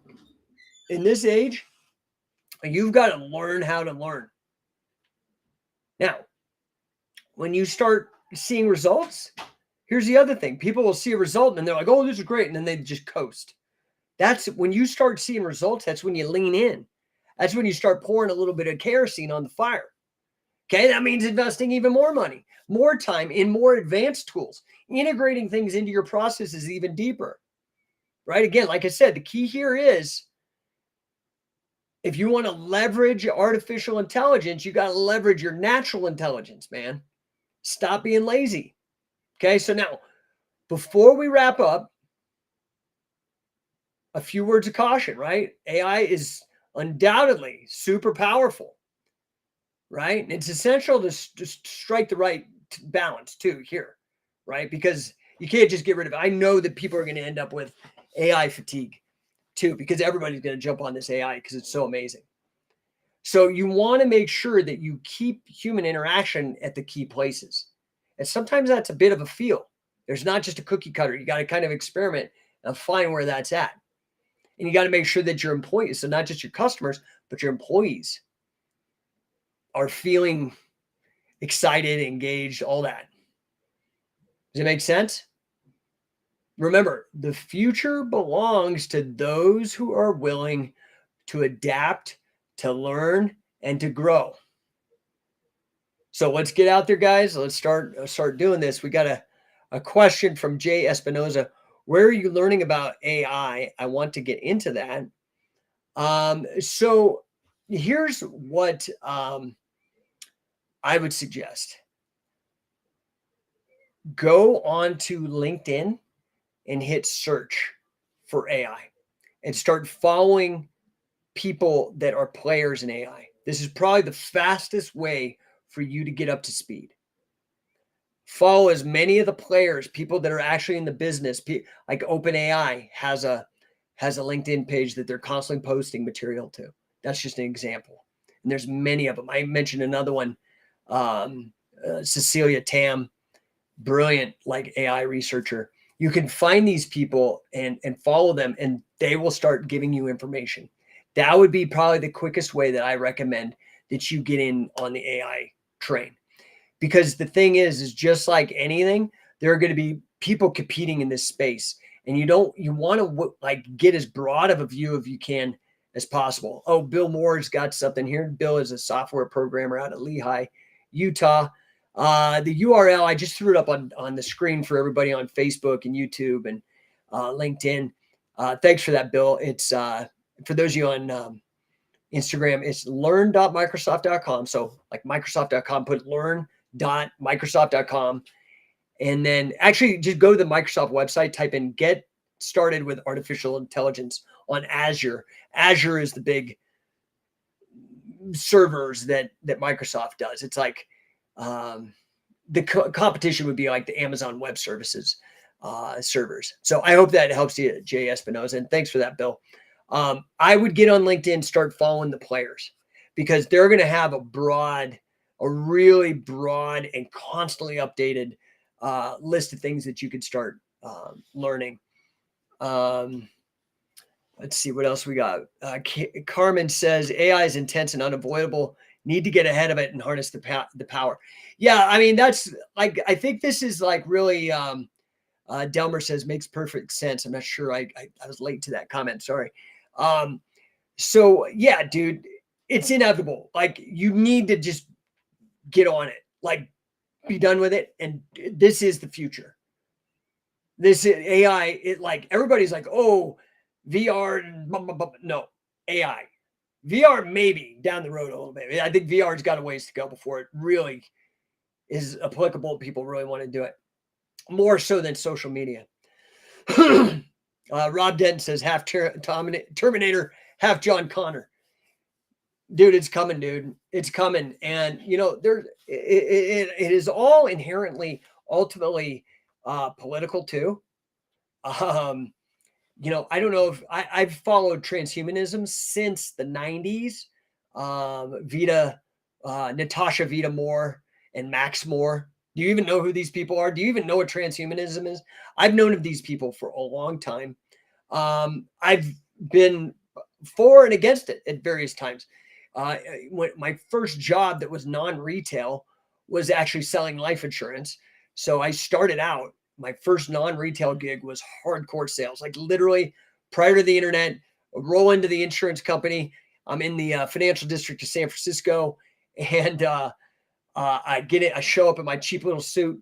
A: In this age, you've got to learn how to learn. Now, when you start seeing results, here's the other thing. People will see a result and they're like, oh, this is great. And then they just coast. That's when you start seeing results. That's when you lean in. That's when you start pouring a little bit of kerosene on the fire. Okay, that means investing even more money, more time in more advanced tools, integrating things into your processes even deeper. Right? Again, like I said, the key here is if you want to leverage artificial intelligence, you got to leverage your natural intelligence, man. Stop being lazy. Okay, so now before we wrap up, a few words of caution, right? AI is undoubtedly super powerful, right? And it's essential to just strike the right balance too here, right? Because you can't just get rid of it. I know that people are going to end up with AI fatigue too, because everybody's going to jump on this AI because it's so amazing. So you want to make sure that you keep human interaction at the key places. And sometimes that's a bit of a feel. There's not just a cookie cutter. You got to kind of experiment and find where that's at. And you got to make sure that your employees, so not just your customers, but your employees are feeling excited, engaged, all that. Does it make sense? Remember, the future belongs to those who are willing to adapt, to learn, and to grow. So let's get out there, guys. Let's start doing this. We got a question from Jay Espinoza. Where are you learning about AI? I want to get into that. So here's what I would suggest. Go on to LinkedIn and hit search for AI and start following people that are players in AI. This is probably the fastest way for you to get up to speed. Follow as many of the players, people that are actually in the business, like OpenAI has a LinkedIn page that they're constantly posting material to. That's just an example. And there's many of them. I mentioned another one, Cecilia Tam, brilliant like AI researcher. You can find these people and follow them, and they will start giving you information. That would be probably the quickest way that I recommend that you get in on the AI train. Because the thing is just like anything, there are going to be people competing in this space, and you want to like get as broad of a view of you can as possible. Oh, Bill Moore's got something here. Bill is a software programmer out of Lehigh, Utah. The URL, I just threw it up on the screen for everybody on Facebook and YouTube and LinkedIn. Thanks for that, Bill. It's for those of you on Instagram, it's learn.microsoft.com. So like Microsoft.com, put learn.microsoft.com. And then actually just go to the Microsoft website, type in get started with artificial intelligence on Azure. Azure is the big servers that Microsoft does. It's like the competition would be like the Amazon Web Services servers. So I hope that helps you, Jay Espinoza. And thanks for that, Bill. I would get on LinkedIn, start following the players, because they're going to have a really broad and constantly updated list of things that you could start learning. Let's see what else we got. Carmen says AI is intense and unavoidable. Need to get ahead of it and harness the power. Yeah, I mean, that's like, I think this is like really, Delmer says makes perfect sense. I'm not sure. I was late to that comment. Sorry. So yeah, dude, it's inevitable. Like you need to just get on it, like be done with it. And this is the future. This is AI. It like, everybody's like, oh, VR, blah, blah, blah. No, AI. VR maybe down the road a little bit. I think VR's got a ways to go before it really is applicable. People really want to do it more so than social media. Rob Denton says half Terminator, half John Connor. Dude, it's coming, dude. It's coming. And you know, it is all inherently, ultimately political too. You know, I don't know if I've followed transhumanism since the 90s. Natasha Vita Moore and Max Moore. Do you even know who these people are? Do you even know what transhumanism is? I've known of these people for a long time. I've been for and against it at various times. When my first job that was non-retail was actually selling life insurance. So I started out, my first non-retail gig was hardcore sales, like literally prior to the internet, roll into the insurance company. I'm in the financial district of San Francisco, and I get it. I show up in my cheap little suit,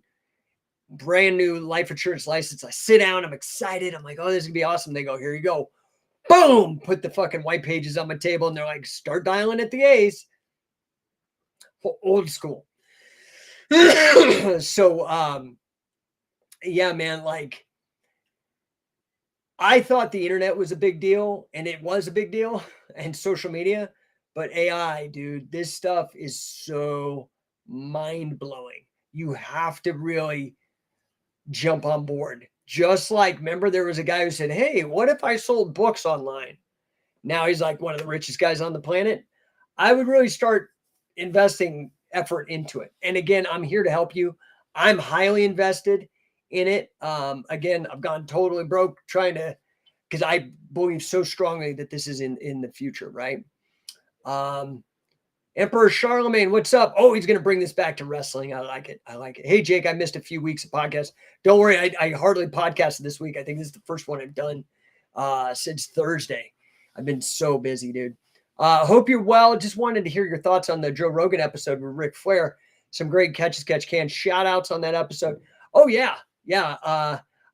A: brand new life insurance license. I sit down. I'm excited. I'm like, oh, this is gonna be awesome. They go, here you go. Boom, put the fucking white pages on my table, and they're like, start dialing at the A's. Old school. So, yeah, man, like I thought the internet was a big deal, and it was a big deal, and social media, but AI, dude, this stuff is so mind-blowing. You have to really jump on board. Just like, remember, there was a guy who said, hey, what if I sold books online? Now he's like one of the richest guys on the planet. I would really start investing effort into it. And again, I'm here to help you. I'm highly invested in it. Again, I've gone totally broke trying to, because I believe so strongly that this is in the future, right? Um, Emperor Charlemagne, what's up? Oh, he's going to bring this back to wrestling. I like it. I like it. Hey, Jake, I missed a few weeks of podcast. Don't worry, I hardly podcasted this week. I think this is the first one I've done since Thursday. I've been so busy, dude. Hope you're well. Just wanted to hear your thoughts on the Joe Rogan episode with Ric Flair. Some great catch can shout outs on that episode. Oh, yeah. Yeah.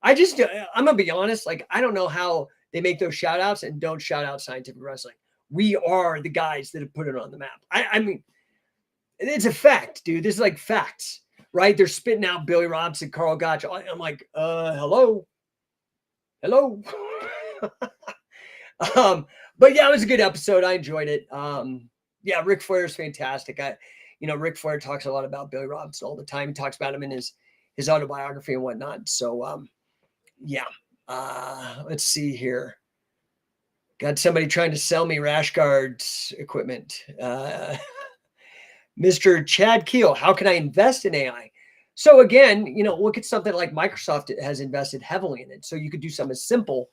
A: I'm going to be honest. Like, I don't know how they make those shout outs and don't shout out scientific wrestling. We are the guys that have put it on the map. I mean, it's a fact, dude. This is like facts, right? They're spitting out Billy Robson, Carl Gotch. I'm like, hello. But yeah, it was a good episode. I enjoyed it. Yeah, Ric Flair is fantastic. Ric Flair talks a lot about Billy Robson all the time. He talks about him in his autobiography and whatnot. So, yeah. Let's see here. Got somebody trying to sell me rash guards equipment. Mr. Chad Keel, how can I invest in AI? So again, look at something like Microsoft has invested heavily in it. So you could do something as simple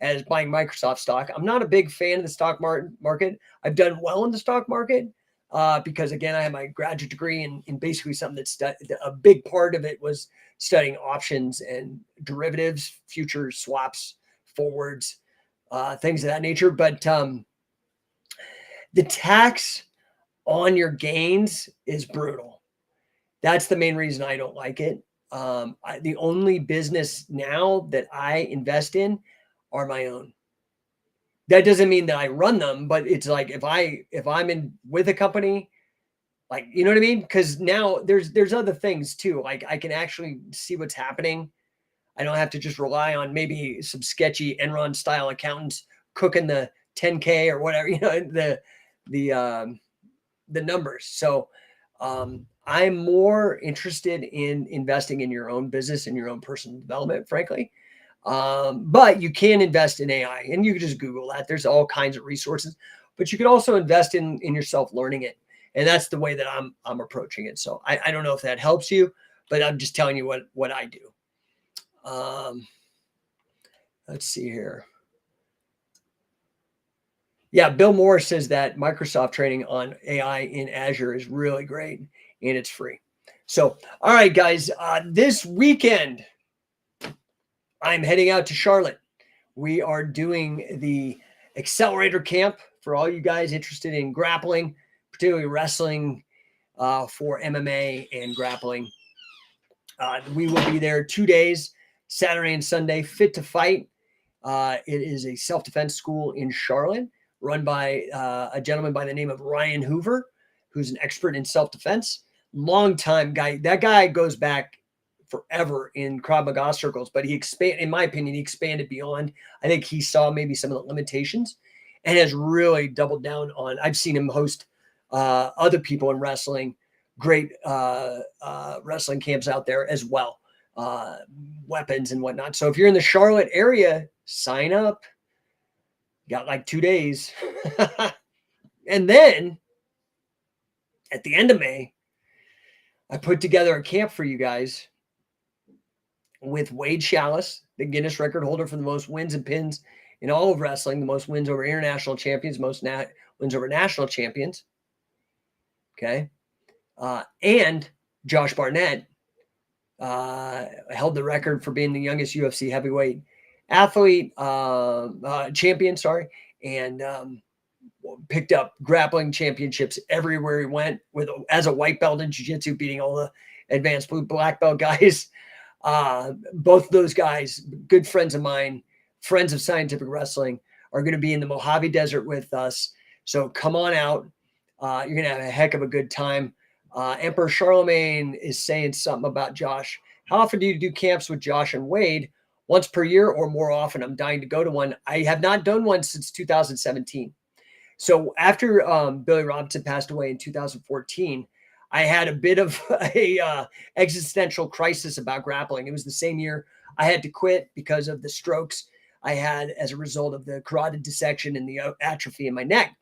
A: as buying Microsoft stock. I'm not a big fan of the stock market. I've done well in the stock market because, again, I have my graduate degree in basically something that's a big part of it was studying options and derivatives, futures, swaps, forwards, things of that nature. But the tax on your gains is brutal. That's the main reason I don't like it. The only business now that I invest in are my own. That doesn't mean that I run them, but it's like if I'm in with a company, like, you know what I mean? Because now there's other things too. Like I can actually see what's happening. I don't have to just rely on maybe some sketchy Enron style accountants cooking the 10K or whatever, the numbers. So I'm more interested in investing in your own business and your own personal development, frankly. But you can invest in AI, and you can just Google that. There's all kinds of resources, but you can also invest in yourself learning it. And that's the way that I'm approaching it. So I don't know if that helps you, but I'm just telling you what I do. Let's see here. Yeah, Bill Moore says that Microsoft training on AI in Azure is really great and it's free. So, all right, guys, this weekend, I'm heading out to Charlotte. We are doing the accelerator camp for all you guys interested in grappling, particularly wrestling for MMA and grappling. We will be there 2 days, Saturday and Sunday, Fit to Fight. It is a self-defense school in Charlotte run by a gentleman by the name of Ryan Hoover, who's an expert in self-defense. Long-time guy. That guy goes back forever in Krav Maga circles, but in my opinion, he expanded beyond. I think he saw maybe some of the limitations and has really doubled down on. I've seen him host other people in wrestling, great wrestling camps out there as well, weapons and whatnot. So if you're in the Charlotte area, sign up. Got like 2 days. And then at the end of May, I put together a camp for you guys with Wade Chalice, the Guinness record holder for the most wins and pins in all of wrestling, the most wins over international champions, most wins over national champions. Okay. And Josh Barnett held the record for being the youngest UFC heavyweight athlete, champion, and picked up grappling championships everywhere he went as a white belt in jiu-jitsu, beating all the advanced black belt guys. Both of those guys, good friends of mine, friends of scientific wrestling, are going to be in the Mojave Desert with us. So come on out. You're going to have a heck of a good time. Emperor Charlemagne is saying something about Josh. How often do you do camps with Josh and Wade? Once per year or more often? I'm dying to go to one. I have not done one since 2017. So after Billy Robson passed away in 2014, I had a bit of a existential crisis about grappling. It was the same year I had to quit because of the strokes I had as a result of the carotid dissection and the atrophy in my neck.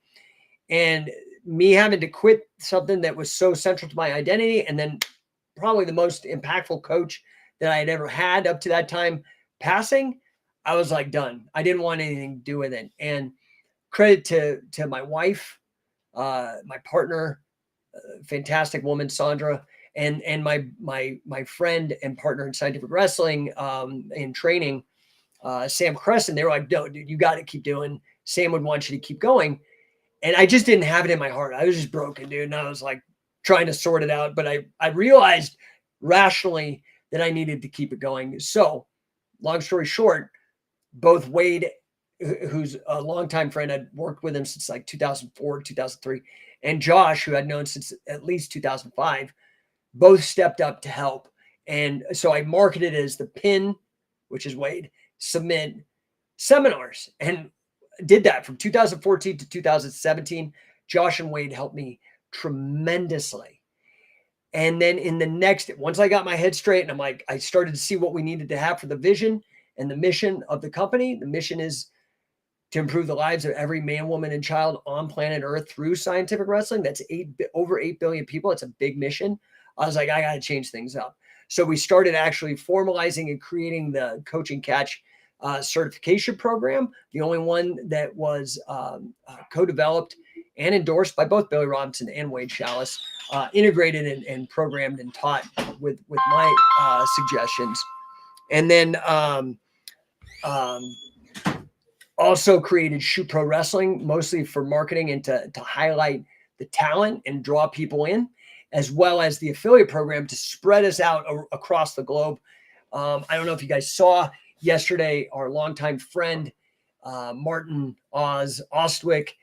A: And me having to quit something that was so central to my identity, and then probably the most impactful coach that I had ever had up to that time passing, I was like done. I didn't want anything to do with it. And credit to my wife, my partner, fantastic woman, Sandra, and my friend and partner in scientific wrestling, in training, Sam Crescent. They were like, no, dude, you got to keep doing. Sam would want you to keep going. And I just didn't have it in my heart. I was just broken, dude. And I was like trying to sort it out. But I realized rationally that I needed to keep it going. So long story short, both Wade, who's a longtime friend, I'd worked with him since like 2004, 2003, and Josh, who I'd known since at least 2005, both stepped up to help. And so I marketed it as the PIN, which is Wade, Submit seminars, and did that from 2014 to 2017. Josh and Wade helped me tremendously. And then in the next, once I got my head straight and I started to see what we needed to have for the vision and the mission of the company. The mission is to improve the lives of every man, woman, and child on planet Earth through scientific wrestling. That's over 8 billion people. It's a big mission. I was like, I got to change things up. So we started actually formalizing and creating the Coaching Catch certification program, the only one that was co-developed and endorsed by both Billy Robinson and Wade Chalice, integrated and programmed and taught with my suggestions. And then also created Shoot Pro Wrestling, mostly for marketing and to highlight the talent and draw people in, as well as the affiliate program to spread us out across the globe. I don't know if you guys saw yesterday, our longtime friend, Martin Ostwick,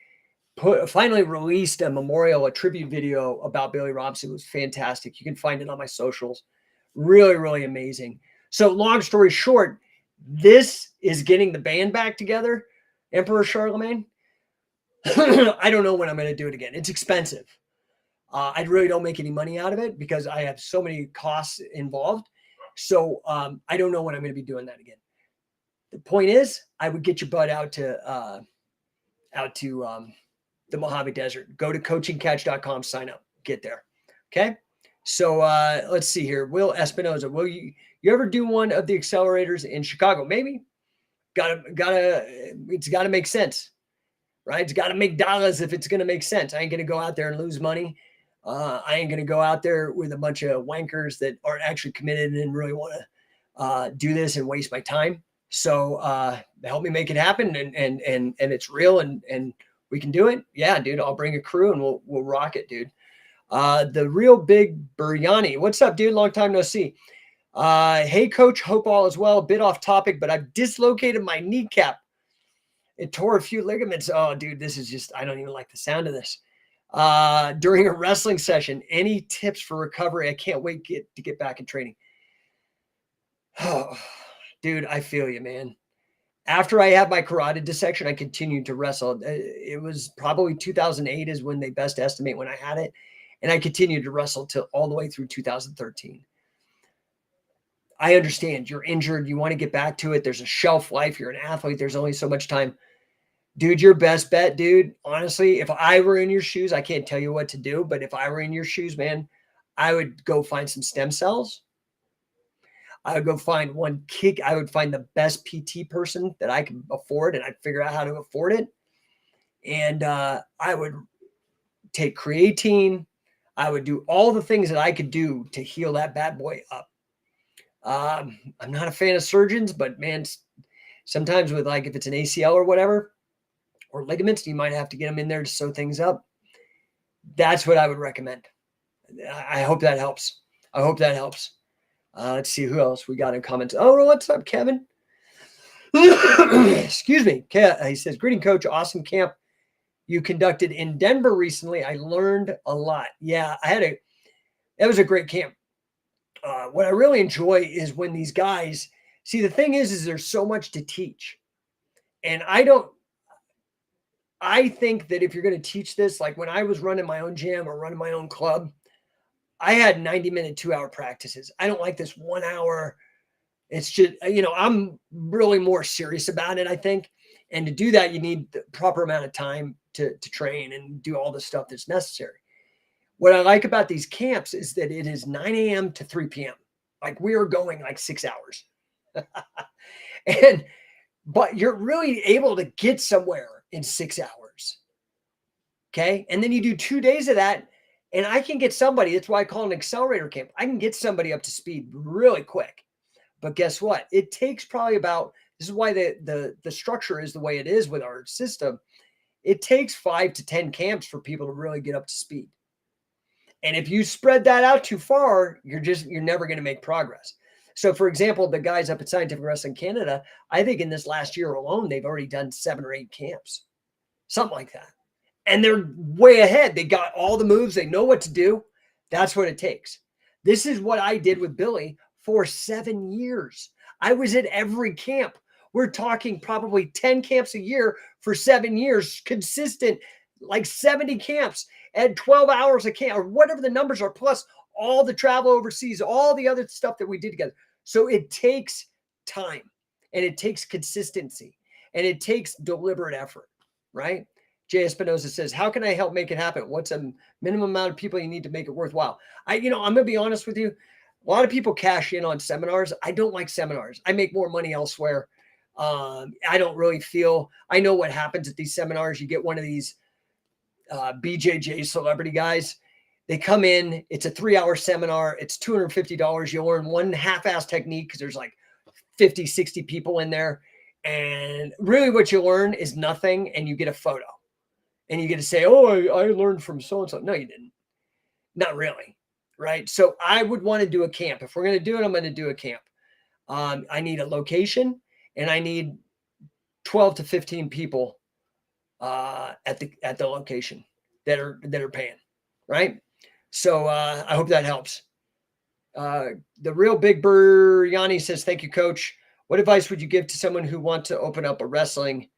A: finally released a tribute video about Billy Robinson. It was fantastic. You can find it on my socials. Really, really amazing. So long story short, this is getting the band back together, Emperor Charlemagne. I don't know when I'm going to do it again. It's expensive. I really don't make any money out of it because I have so many costs involved. So I don't know when I'm going to be doing that again. The point is, I would get your butt out to the Mojave Desert. Go to coachingcatch.com, sign up, get there. Okay. So let's see here. Will Espinoza, will you ever do one of the accelerators in Chicago? Maybe. It's gotta make sense, right? It's gotta make dollars if it's gonna make sense. I ain't gonna go out there and lose money. I ain't gonna go out there with a bunch of wankers that aren't actually committed and really want to do this and waste my time. So help me make it happen, and it's real, and we can do it. Yeah, dude, I'll bring a crew and we'll rock it, dude. The Real Big Biryani. What's up, dude? Long time no see. Hey, coach, hope all is well. A bit off topic, but I've dislocated my kneecap. It tore a few ligaments. Oh, dude, this is just, I don't even like the sound of this. During a wrestling session, any tips for recovery? I can't wait to get back in training. Oh, dude, I feel you, man. After I had my carotid dissection, I continued to wrestle. It was probably 2008 is when they best estimate when I had it. And I continued to wrestle till all the way through 2013. I understand you're injured. You want to get back to it. There's a shelf life. You're an athlete. There's only so much time. Dude, your best bet, dude, honestly, if I were in your shoes, I can't tell you what to do, but if I were in your shoes, man, I would go find some stem cells. I would go find I would find the best PT person that I could afford, and I'd figure out how to afford it. And I would take creatine. I would do all the things that I could do to heal that bad boy up. I'm not a fan of surgeons, but man, sometimes with if it's an ACL or whatever, or ligaments, you might have to get them in there to sew things up. That's what I would recommend. I hope that helps. I hope that helps. Let's see who else we got in comments. Oh, what's up, Kevin? Excuse me. He says, greeting, coach. Awesome camp you conducted in Denver recently. I learned a lot. Yeah, that was a great camp. What I really enjoy is when these guys see, the thing is there's so much to teach. And I think that if you're going to teach this, like when I was running my own gym or running my own club, I had 90-minute, 2-hour practices. I don't like this 1 hour. It's just, I'm really more serious about it, I think. And to do that, you need the proper amount of time to train and do all the stuff that's necessary. What I like about these camps is that it is 9 a.m. to 3 p.m. Like we are going like 6 hours. But you're really able to get somewhere in 6 hours. Okay. And then you do 2 days of that. And I can get somebody, that's why I call it an accelerator camp. I can get somebody up to speed really quick. But guess what? It takes probably about, this is why the structure is the way it is with our system. It takes 5 to 10 camps for people to really get up to speed. And if you spread that out too far, you're never going to make progress. So for example, the guys up at Scientific Wrestling Canada, I think in this last year alone, they've already done 7 or 8 camps, something like that. And they're way ahead. They got all the moves. They know what to do. That's what it takes. This is what I did with Billy for 7 years. I was at every camp. We're talking probably 10 camps a year for 7 years, consistent, like 70 camps at 12 hours a camp or whatever the numbers are, plus all the travel overseas, all the other stuff that we did together. So it takes time and it takes consistency and it takes deliberate effort, right? Jay Espinoza says, how can I help make it happen? What's a minimum amount of people you need to make it worthwhile? I'm going to be honest with you. A lot of people cash in on seminars. I don't like seminars. I make more money elsewhere. I don't really feel, I know what happens at these seminars. You get one of these BJJ celebrity guys. They come in, it's a 3-hour seminar. It's $250. You learn one half-ass technique because there's like 50, 60 people in there. And really what you learn is nothing. And you get a photo and you get to say, oh, I learned from so-and-so. No, you didn't. Not really. Right. So I would want to do a camp. If we're going to do it, I'm going to do a camp. I need a location and I need 12 to 15 people at the location that are paying. Right. So I hope that helps. The real Big Biryani says, thank you, coach. What advice would you give to someone who wants to open up a wrestling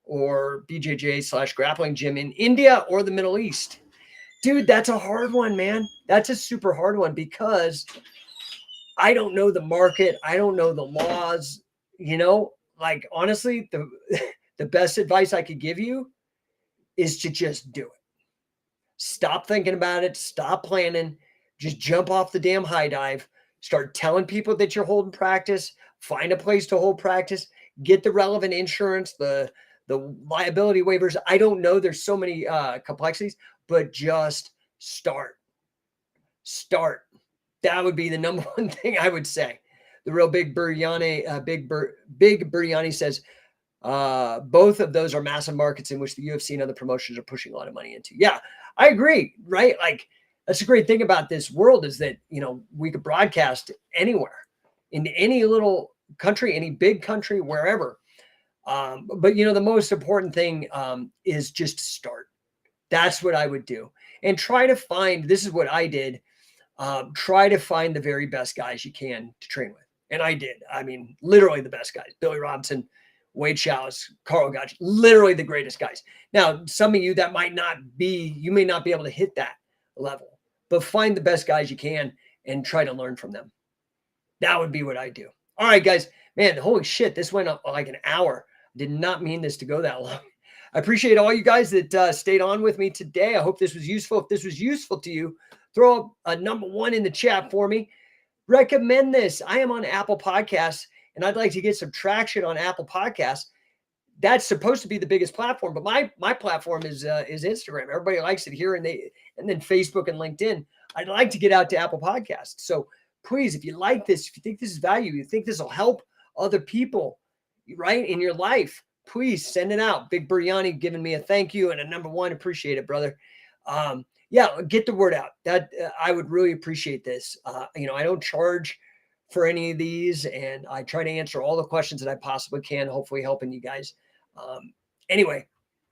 A: or BJJ/grappling gym in India or the Middle East? Dude, that's a hard one, man. That's a super hard one because I don't know the market. I don't know the laws, like honestly, the best advice I could give you is to just do it. Stop thinking about it. Stop planning. Just jump off the damn high dive. Start telling people that you're holding practice. Find a place to hold practice. Get the relevant insurance, the liability waivers. I don't know. There's so many complexities, but just start. Start. That would be the number one thing I would say. The real Big Biryani, Big Biryani says, both of those are massive markets in which the UFC and other promotions are pushing a lot of money into. Yeah, I agree, right? Like, that's a great thing about this world is that, we could broadcast anywhere, in any little country, any big country, wherever. But, the most important thing is just start. That's what I would do. And try to find, this is what I did, try to find the very best guys you can to train with. And I did. I mean, literally the best guys. Billy Robinson, Wade Chalice, Carl Gotch, literally the greatest guys. Now, some of you that you may not be able to hit that level, but find the best guys you can and try to learn from them. That would be what I do. All right, guys, man, holy shit. This went up like an hour. Did not mean this to go that long. I appreciate all you guys that stayed on with me today. I hope this was useful. If this was useful to you, throw up a number 1 in the chat for me. Recommend this. I am on Apple Podcasts, and I'd like to get some traction on Apple Podcasts. That's supposed to be the biggest platform, but my platform is Instagram. Everybody likes it here, and then Facebook and LinkedIn. I'd like to get out to Apple Podcasts. So please, if you like this, if you think this is value, you think this will help other people, right, in your life, please send it out. Big Biryani giving me a thank you and a number 1. Appreciate it, brother. Yeah, get the word out. That I would really appreciate this. I don't charge for any of these, and I try to answer all the questions that I possibly can, hopefully helping you guys. Anyway,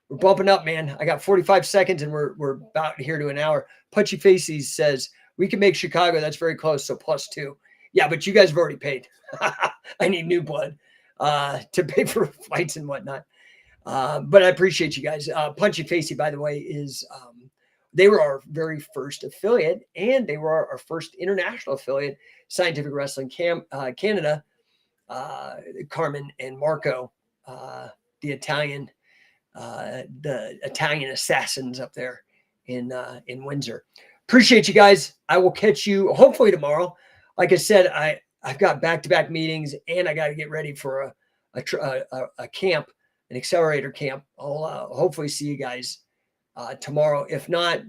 A: we're bumping up, man. I got 45 seconds and we're about here to an hour. Punchy Faces says, we can make Chicago. That's very close. So +2. Yeah, but you guys have already paid. I need new blood to pay for flights and whatnot. But I appreciate you guys. Punchy Facey, by the way, is they were our very first affiliate, and they were our first international affiliate, Scientific Wrestling Canada. Carmen and Marco, the Italian the Italian assassins up there in Windsor. Appreciate you guys. I will catch you hopefully tomorrow. Like I said, I've got back-to-back meetings, and I got to get ready for a camp, an accelerator camp. I'll hopefully see you guys tomorrow. If not,